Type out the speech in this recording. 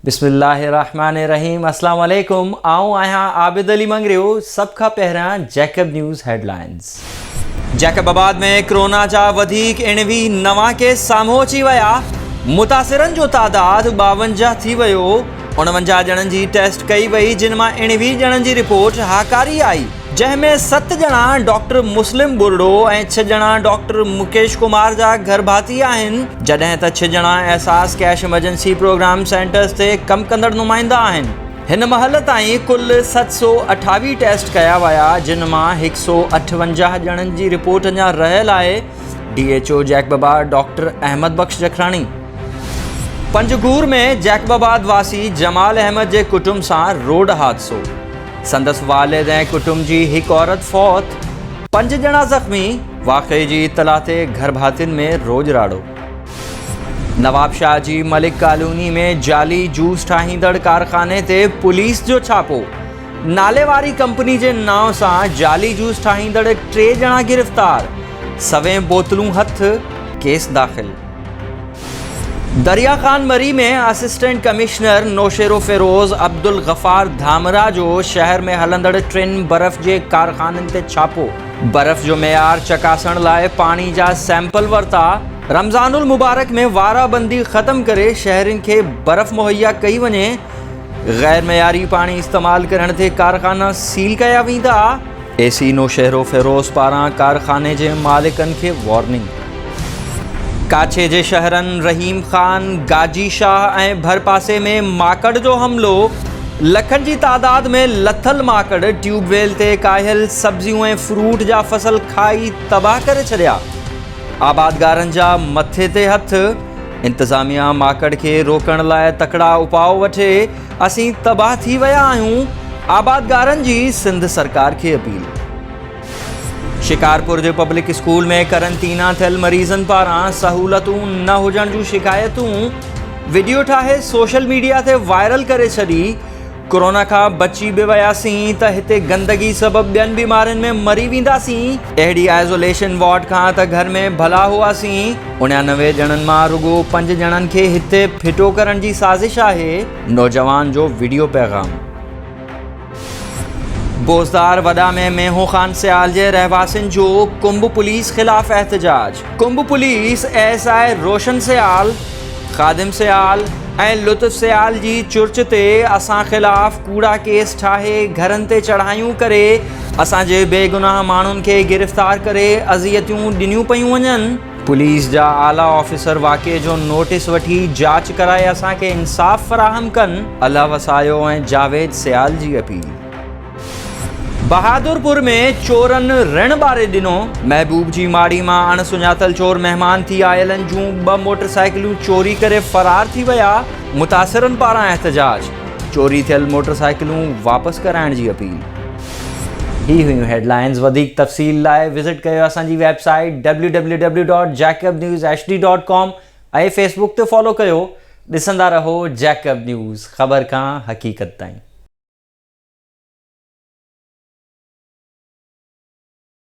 बिस्मिल्लाहिर्रहमानिर्रहीम। अस्सलाम वालेकुम। आऊं आहियां आबिद अली मंगरियो। सब खां पहिरियां जैकब न्यूज़ हेडलाइंस। जैकबाबाद में कोरोना जा वधीक 89 केस साम्हूं अची विया। मुतासिरनि जो तादाद 52 थी वियो। 49 ॼणनि जी टेस्ट कई वई, जिन मां 89 ॼणनि जी रिपोर्ट हाकारी आई, जंहिंमें 7 ॼणा डॉक्टर मुस्लिम बुर्डो ऐं 6 ॼणा डॉक्टर मुकेश कुमार जा गर्भाती आहिनि, जॾहिं त 6 ॼणा एहसास कैश इमरजेंसी प्रोग्राम सेंटर्स ते कमु कंदड़ नुमाइंदा आहिनि। हिन महल ताईं कुल 728 टेस्ट कया विया, जिन मां 158 ॼणनि जी रिपोर्ट अञा रहियल आहे। DHO जैकबाबाद डॉक्टर अहमद बख्श जखरानी। पंजगूर में जैकबाबाद वासी जमाल अहमद जे कुटुंब सां रोड हादसो। संदसि वालिद ऐं कुटुंब जी हिकु औरत फौत, 5 ॼणा ज़ख़्मी। वाक़े जी इतला ते गर्भातियुनि में रोज राड़ो। नवाबशाह जी मलिक कॉलोनी में जाली जूस ठाहींदड़ कारखाने ते पुलिस जो छापो। नाले वारी कंपनी जे नाव सां जाली जूस ठाहींदड़ 3 ॼणा गिरफ़्तार। 100 बोतलूं हथ, केस दाख़िल। दरिया खान मरी में असिस्टेंट कमिश्नर नौशेरो फिरोज़ अब्दुल गफ़ार धामरा जो शहर में हलंदड़ 3 बर्फ़ जे कारखाननि ते छापो। बर्फ़ जो मेयार चकासण लाइ पाणी जा सैंपल वरिता। रमज़ानुल मुबारक में वाराबंदी ख़त्म करे शहरियुनि खे बर्फ़ मुहैया कई वञे। गैर मयारी पाणी इस्तेमाल करण ते कारखाना सील कया वेंदा। AC नौशेरो फिरोज़ पारां कारखाने जे मालिकनि खे वॉर्निंग। काछे जे शहरनि रहीम खान, गाजी शाह ऐं भरपासे में माकड़ जो हमिलो। लखनि जी तादाद में लथल माकड़ ट्यूबवेल ते कायल सब्जियूं ऐं फ्रूट जा फसल खाई तबाह करे छॾिया। आबादगारनि जा मथे ते हथ। इंतज़ामिया माकड़ खे रोकण लाइ तकड़ा उपाउ वठे। असीं तबाह थी विया आहियूं, आबादगारनि जी सिंध सरकार खे अपील। शिकारपुर जे पब्लिक स्कूल में करंटीना थियल मरीज़नि पारां सहूलतूं न हुजण जूं शिकायतूं वीडियो ठाहे सोशल मीडिया ते वायरल करे छॾी। कोरोना खां बची बि वियासीं त हिते गंदगी सबबु ॿियनि बीमारियुनि में मरी वेंदासीं। अहिड़ी आइसोलेशन वार्ड खां त घर में भला हुआसीं। 99 ॼणनि मां रुगो 5 ॼणनि खे हिते फिटो करण जी साज़िश आहे। नौजवान जो वीडियो पैगाम। बोज़दार वडा में मेहो खान सियाल जे रहवासियुनि जो कुंभ पुलिस ख़िलाफ़ एहतजाज। कुंभ पुलिस SI रोशन सियाल, ख़ादिम सियाल ऐं लुत्फ़ सियाल जी चुर्च ते असां ख़िलाफ़ कूड़ा केस ठाहे घरनि ते चढ़ायूं करे असांजे बेगुनाह माण्हुनि खे गिरफ़्तार करे अज़ियतूं ॾिनियूं पियूं वञनि। पुलिस जा आला ऑफिसर वाक़े जो नोटिस वठी जांच कराए असांखे इंसाफ़ फ़राहम कनि। अल्लाह वसायो ऐं जावेद सियाल जी अपील। बहादुरपुर में चोरनि ऋण ॿारे ॾिनो। महबूब जी माड़ी मां अणसुञातल चोर महिमान थी आयलनि जूं 2 मोटरसाइकिलूं चोरी करे फ़रार थी विया। मुतासिरनि पारां एहतजाज। चोरी थियल मोटरसाइकिलूं वापसि कराइण जी अपील। ही हुयूं हेडलाइंस। वधीक तफ़सील लाइ विज़िट कयो असांजी वेबसाइट www.jacobnewshd.com ऐं फेसबुक ते फॉलो कयो। ॾिसंदा रहो जैकब न्यूज़, ख़बर खां हक़ीक़त ताईं।